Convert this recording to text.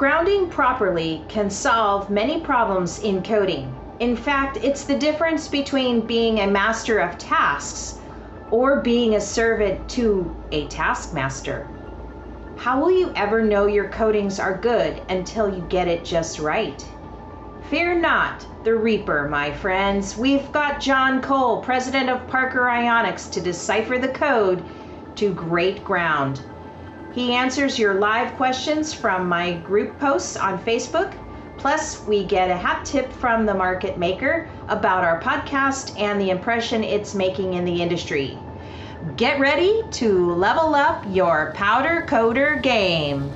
Grounding properly can solve many problems in coding. In fact, it's the difference between being a master of tasks or being a servant to a taskmaster. How will you ever know your codings are good until you get it just right? Fear not the Reaper, my friends. We've got John Cole, president of Parker Ionics, to decipher the code to great ground. He answers your live questions from my group posts on Facebook. Plus, we get a hat tip from the market maker about our podcast and the impression it's making in the industry. Get ready to level up your powder coder game.